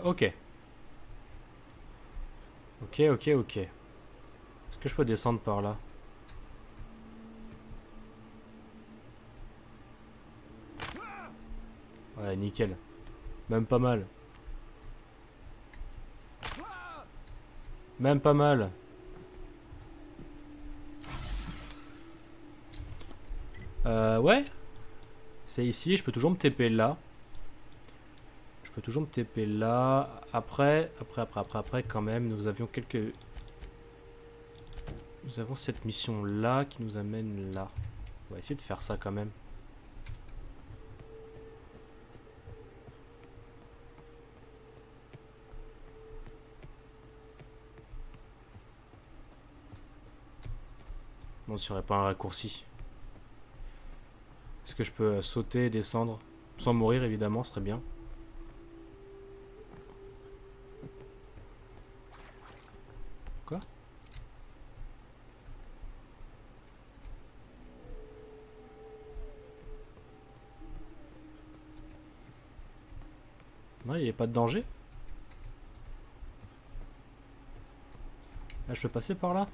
Ok. Ok. Est-ce que je peux descendre par là? Ouais, nickel. Même pas mal. Même pas mal. Ouais. C'est ici, je peux toujours me TP là. Je peux toujours me TP là. Après, quand même, nous avions quelques... Nous avons cette mission là qui nous amène là. On va essayer de faire ça quand même. Bon, s'il n'y aurait pas un raccourci. Est-ce que je peux sauter et descendre sans mourir évidemment, ce serait bien. Quoi? Non, il n'y a pas de danger. Là, je peux passer par là.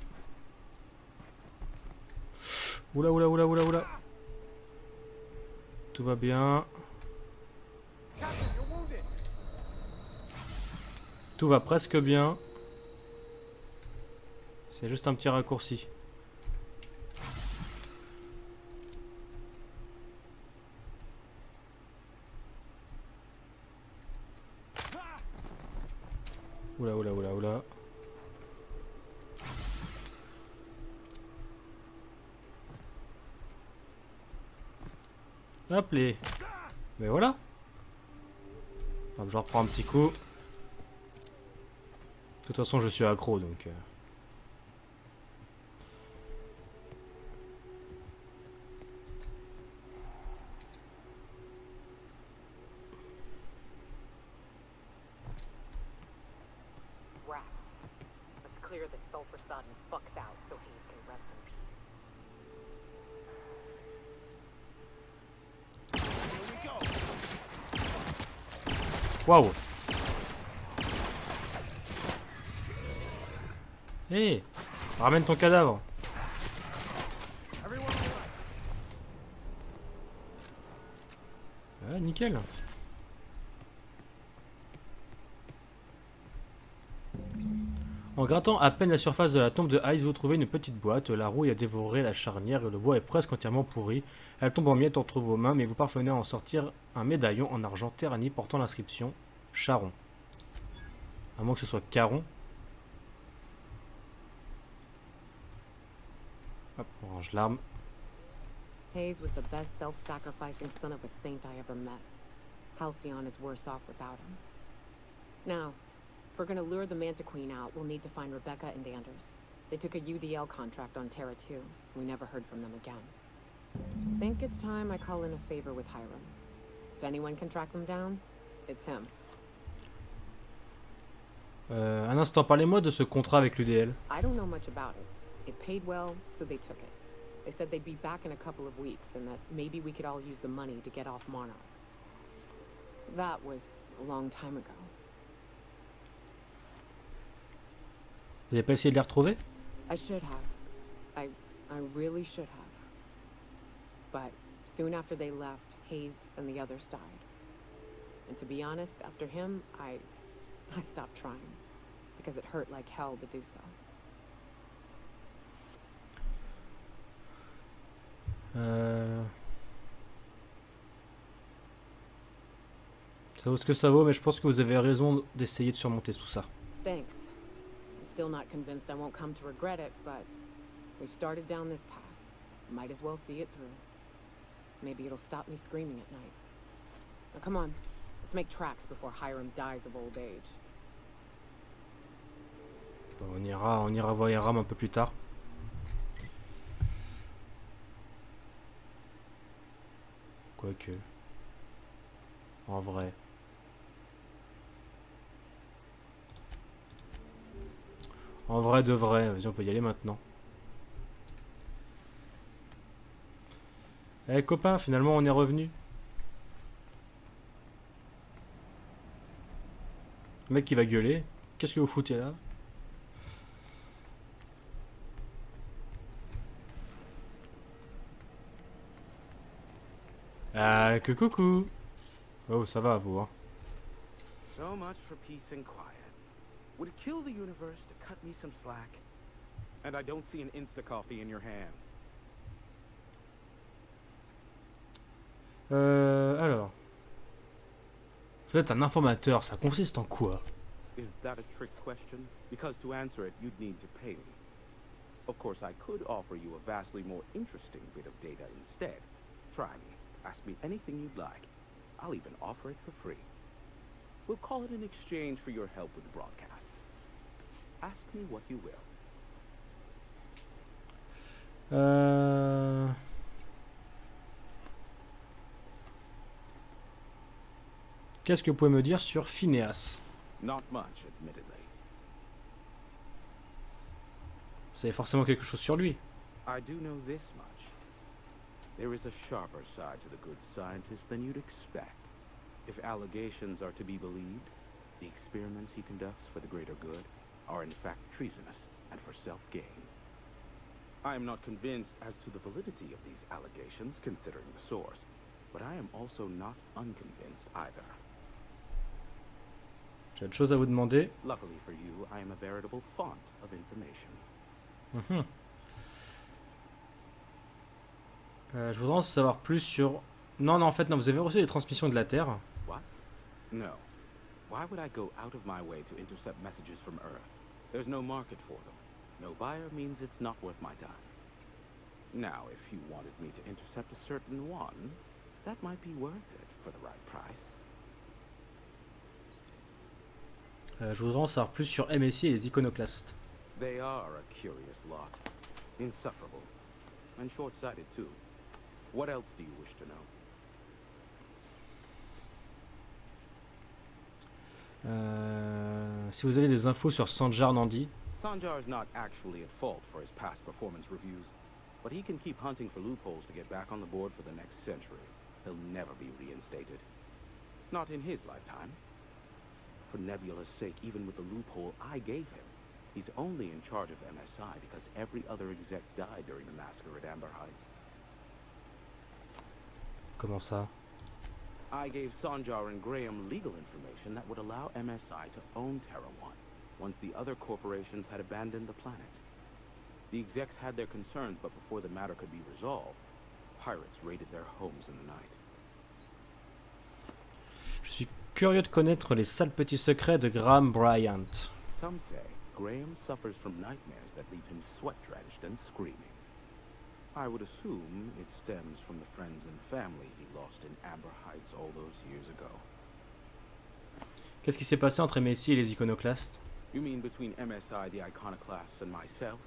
Oula. Tout va bien. Tout va presque bien. C'est juste un petit raccourci. Oula. Hop les. Mais voilà. Hop, je reprends un petit coup. De toute façon, je suis accro donc. Waouh. Hé, ramène ton cadavre. Ah, nickel. En grattant à peine la surface de la tombe de Ice, vous trouvez une petite boîte. La rouille a dévoré la charnière et le bois est presque entièrement pourri. Elle tombe en miettes entre vos mains, mais vous parvenez à en sortir un médaillon en argent terni portant l'inscription Charon. À moins que ce soit Caron. Hop, on range l'arme. Hayes was the best self-sacrificing son of a saint I ever met. Halcyon is worse off without him. Now, if we're gonna lure the Manta Queen out, we'll need to find Rebecca and Anders. They took a UDL contract on Terra 2. We never heard from them again. Think it's time I call in a favor with Hiram. If anyone can track them down, it's him. Un instant, parlez-moi de ce contrat avec l'UDL. I don't know much about it. It paid well, so they took it. They said they'd be back in a couple of weeks and that maybe we could all use the money to get off Monarch. That was a long time ago. Vous avez pas essayé de les retrouver? I should have. I really should have. But soon after they left, Hayes and the others died. And to be honest, after him, I stopped trying. Because it hurt like hell to do so. Ça vaut ce que ça vaut, mais je pense que vous avez raison d'essayer de surmonter tout ça. Thanks. I'm still not convinced I won't come to regret it, but we've started down this path. Might as well see it through. Maybe it'll stop me screaming at night. Now come on, let's make tracks before Hiram dies of old age. Bon, on ira voir Hiram un peu plus tard. Quoique. En vrai. En vrai de vrai. Vas-y, on peut y aller maintenant. Eh copain, finalement on est revenu. Le mec qui va gueuler. Qu'est-ce que vous foutez là? Ah, que coucou. Oh, ça va, vous, hein. So much for peace and quiet. Would it kill the universe to cut me some slack? And I don't see an Insta-coffee in your hand. Alors. Vous êtes un informateur, ça consiste en quoi? Is that a trick question? Because to answer it, you'd need to pay me. Of course, I could offer you a vastly more interesting bit of data instead. Try me. Ask me anything you'd like. I'll even offer it for free. We'll call it an exchange for your help with the broadcast. Ask me what you will. Qu'est-ce que vous pouvez me dire sur Phineas? Not much, admittedly. Vous savez forcément quelque chose sur lui. I do know this much. There is a sharper side to the good scientist than you'd expect. If allegations are to be believed, the experiments he conducts for the greater good are in fact treasonous and for self-gain. I am not convinced as to the validity of these allegations, considering the source, but I am also not unconvinced either. J'ai autre chose à vous demander. Luckily for you, I am a veritable font of information. Je voudrais en savoir plus sur... Non, en fait, non, vous avez reçu des transmissions de la Terre. What? No. Why would I go out of my way to intercept messages from Earth? There's no market for them. No buyer means it's not worth my time. Now, if you wanted me to intercept a certain one, that might be worth it for the right price. Je voudrais en savoir plus sur MSI et les iconoclastes. They are a curious lot. Insufferable. And short-sighted, too. What else do you wish to know? Si vous avez des infos sur Sanjar Nandi. Sanjar is not actually at fault for his past performance reviews, but he can keep hunting for loopholes to get back on the board for the next century. He'll never be reinstated. Not in his lifetime. For Nebula's sake, even with the loophole I gave him, he's only in charge of MSI because every other exec died during the massacre at Amber Heights. Comment ça? I gave Sanjar and Graham legal information that would allow MSI to own Terra 1, once the other corporations had abandoned the planet. The execs had their concerns, but before the matter could be resolved, pirates raided their homes in the night. Je suis curieux de connaître les sales petits secrets de Graham Bryant. Some say Graham suffers from nightmares that leave him sweat-drenched and screaming. I would assume it stems from the friends and family he lost in Amber Heights all those years ago. Qu'est-ce qui s'est passé entre MSI et les iconoclastes? You mean between MSI, the iconoclasts, and myself?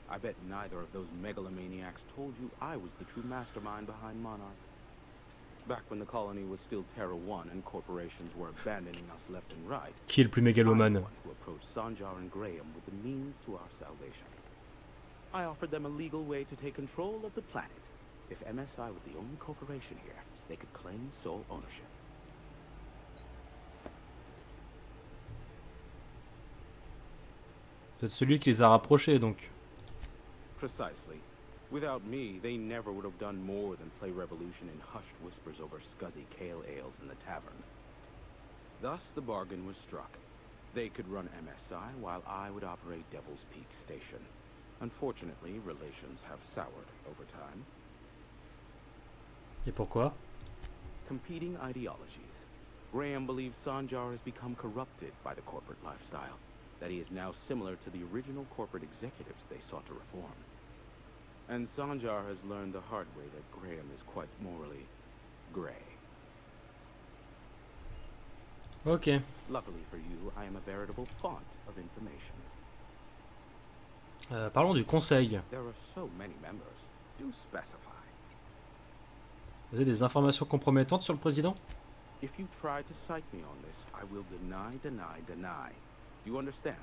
I bet neither of those megalomaniacs told you I was the true mastermind behind Monarch. Back when the colony was still Terra 1 and corporations were abandoning us left and right, Qui est le plus mégalomane? I'm the one who approached Sanjar and Graham with the means to our salvation. I offered them a legal way to take control of the planet. If MSI was the only corporation here, they could claim sole ownership. Vous êtes celui qui les a rapprochés, donc. Precisely. Without me, they never would have done more than play Revolution in hushed whispers over scuzzy kale ales in the tavern. Thus, the bargain was struck. They could run MSI, while I would operate Devil's Peak Station. Unfortunately, relations have soured over time. Et pourquoi? Competing ideologies. Graham believes Sanjar has become corrupted by the corporate lifestyle, that he is now similar to the original corporate executives they sought to reform. And Sanjar has learned the hard way that Graham is quite morally gray. Ok. Luckily for you, I am a veritable font of information. Parlons du conseil. There are so many members. Do specify. Vous avez des informations compromettantes sur le président? If you try to cite me on this, I will deny. You understand?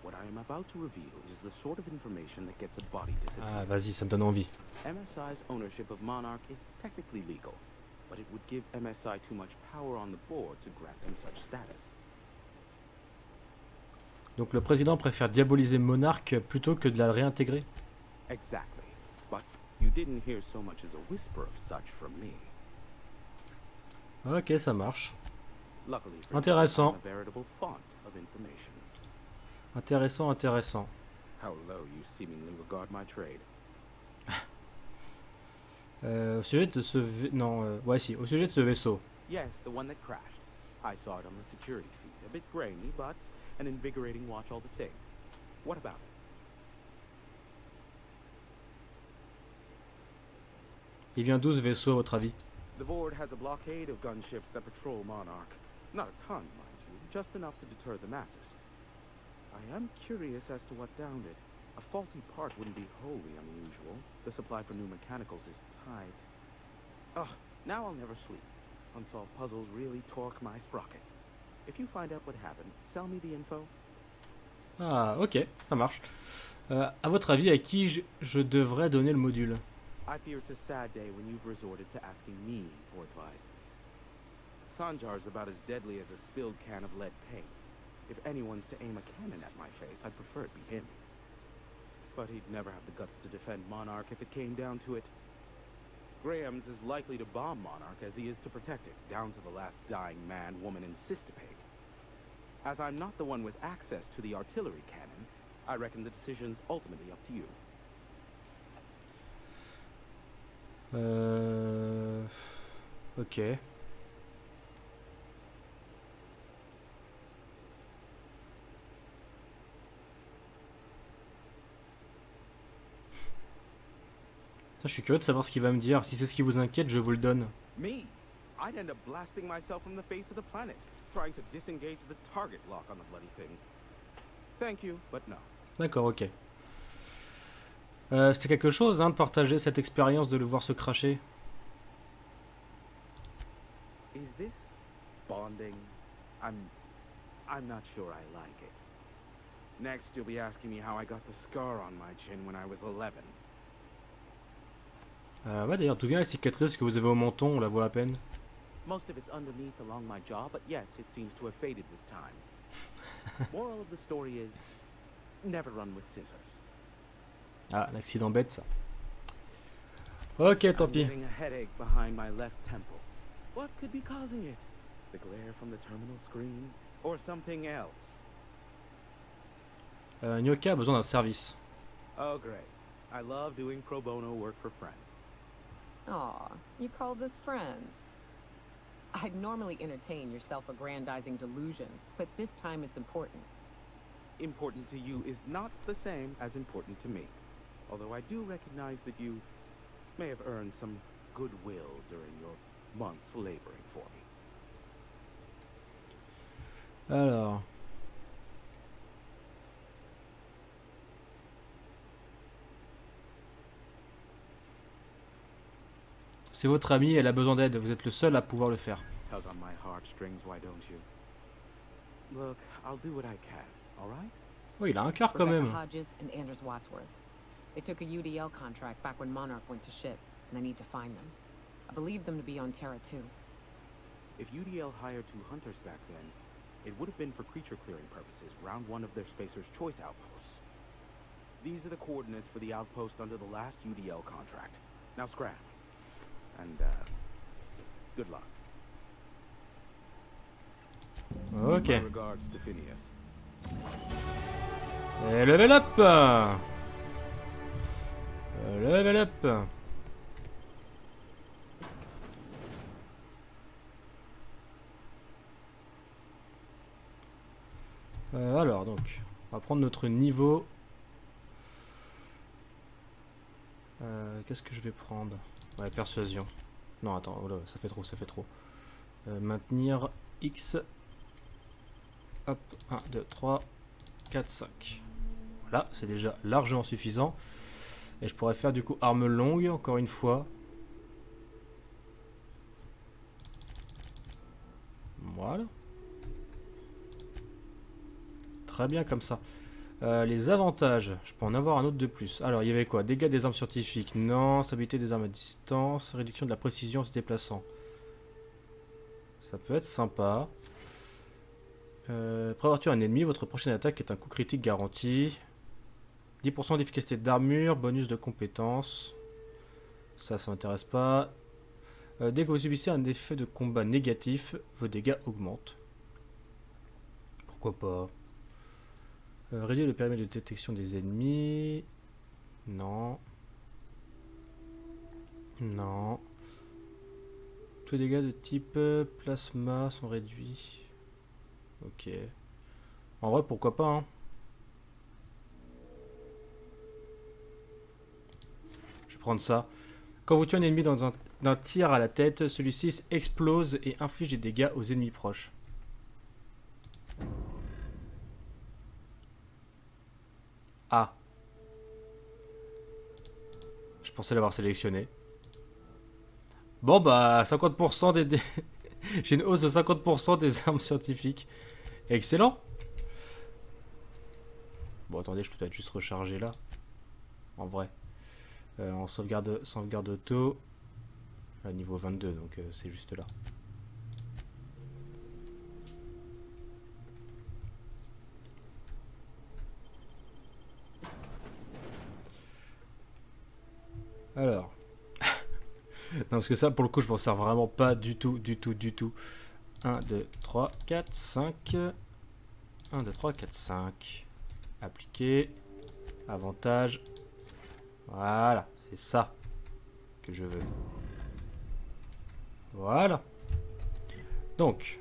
What I am about to reveal is the sort of information that gets a body disappeared. Ah, vas-y, ça me donne envie. MSI's ownership of Monarch is technically legal, but it would give MSI too much power on the board to grant them such status. Donc le président préfère diaboliser monarque plutôt que de la réintégrer. Exactly. But you didn't hear so much as a whisper of such from me. Ok, ça marche. Luckily for you, Intéressant. I'm a veritable font of information. Intéressant, intéressant. How low you seemingly regard my trade. Au sujet de ce... Non, ouais si, au sujet de ce vaisseau. Yes, the one that crashed. I saw it on the security feed. A bit grainy, but an invigorating watch all the same. What about it? Il vient d'où ce vaisseau à votre avis? The board has a blockade of gunships that patrol Monarch. Not a ton, mind you, just enough to deter the masses. I am curious as to what downed it. A faulty part wouldn't be wholly unusual. The supply for new mechanicals is tight. Ugh, now I'll never sleep. Unsolved puzzles really torque my sprockets. If you find out what happened, sell me the info. Ah, ok, ça marche. À votre avis, à qui je devrais donner le module? I fear it's a sad day when you've resorted to asking me for advice. Sanjar's about as deadly as a spilled can of lead paint. If anyone's to aim a cannon at my face, I'd prefer it be him. But he'd never have the guts to defend Monarch if it came down to it. Graham's as likely to bomb Monarch as he is to protect it, down to the last dying man, woman, and cystipede. As I'm not the one with access to the artillery cannon, I reckon the decision's ultimately up to you. Ok. Je suis curieux de savoir ce qu'il va me dire. Si c'est ce qui vous inquiète, je vous le donne. Me? I'd end up blasting myself from the face of the planet, trying to disengage the target lock on the bloody thing. Thank you, but no. D'accord, ok. C'était quelque chose, hein, de partager cette expérience, de le voir se cracher. Is this bonding? I'm not sure I like it. Next, you'll be asking me how I got the scar on my chin when I was 11. Ouais, d'ailleurs, d'où vient la cicatrice que vous avez au menton? On la voit à peine. Most of it's underneath along my jaw, but yes, it seems to have faded with time. Moral of the story is, never run with scissors. Ah, l'accident bête, ça. Ok, tant I'm pis. getting a headache behind my left temple. What could be causing it? The glare from the terminal screen? Or something else? Nyoka a besoin d'un service. Oh, great. I love doing pro bono work for friends. Aw, you called us friends. I'd normally entertain your self-aggrandizing delusions, but this time it's important. Important to you is not the same as important to me. Although I do recognize that you may have earned some goodwill during your months laboring for me. Alors. C'est votre amie, elle a besoin d'aide. Vous êtes le seul à pouvoir le faire. Tug on my heartstrings, why don't you? Look, I'll do what I can, all right? Oh, il a un cœur quand Rebecca même. Hodges and Anders Wadsworth. They took a UDL contract back when Monarch went to shit, and I need to find them. I believe them to be on Terra too. If UDL hired two hunters back then, it would have been for creature clearing purposes, round one of their Spacer's Choice outposts. These are the coordinates for the outpost under the last UDL contract. Now scram. And, good luck. Ok. My regards to Phineas. Et level up. Level up. Alors donc, on va prendre notre niveau. Qu'est-ce que je vais prendre? Ouais, persuasion. Non, attends, oh là, ça fait trop, ça fait trop. Maintenir X. Hop, 1, 2, 3, 4, 5. Voilà, c'est déjà largement suffisant. Et je pourrais faire du coup arme longue, encore une fois. Voilà. C'est très bien comme ça. Les avantages, je peux en avoir un autre de plus. Alors, il y avait quoi? Dégâts des armes scientifiques? Non. Stabilité des armes à distance. Réduction de la précision en se déplaçant. Ça peut être sympa. Prévoir tuer un ennemi, votre prochaine attaque est un coup critique garanti. 10% d'efficacité d'armure, bonus de compétences. Ça m'intéresse pas. Dès que vous subissez un effet de combat négatif, vos dégâts augmentent. Pourquoi pas. Réduire le périmètre de détection des ennemis. Non. Non. Tous les dégâts de type plasma sont réduits. Ok. En vrai, pourquoi pas, hein. Je vais prendre ça. Quand vous tuez un ennemi d'un tir à la tête, celui-ci explose et inflige des dégâts aux ennemis proches. Ah. Je pensais l'avoir sélectionné. Bon bah 50% des... J'ai une hausse de 50% des armes scientifiques. Excellent. Bon attendez, je peux peut-être juste recharger là. En vrai. En sauvegarde auto. À niveau 22, donc c'est juste là. Alors. Non, parce que ça, pour le coup, je m'en sers vraiment pas du tout, du tout, du tout. 1, 2, 3, 4, 5. 1, 2, 3, 4, 5. Appliquer. Avantage. Voilà, c'est ça que je veux. Voilà. Donc.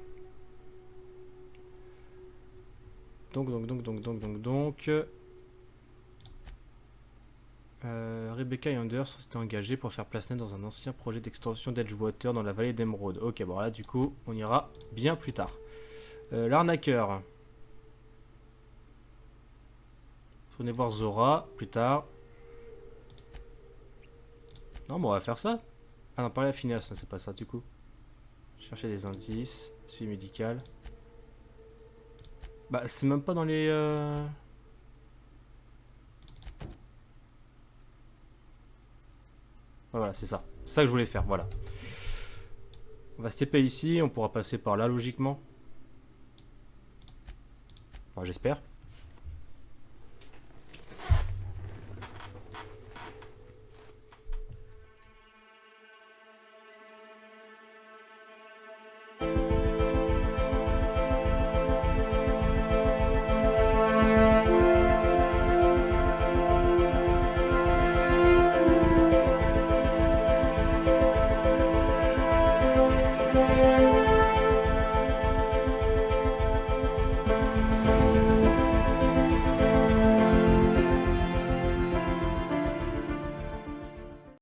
Rebecca et Anders sont été engagés pour faire place nette dans un ancien projet d'extension d'Edgewater dans la vallée d'Emerald. Ok, bon là du coup, on ira bien plus tard. L'arnaqueur. Venez voir Zora plus tard. Non, bon, on va faire ça. Ah non, parler à Phineas, c'est pas ça du coup. Chercher des indices. Suivi médical. Bah, c'est même pas dans les... Voilà, c'est ça. C'est ça que je voulais faire, voilà. On va se taper ici, on pourra passer par là logiquement. Bon, j'espère.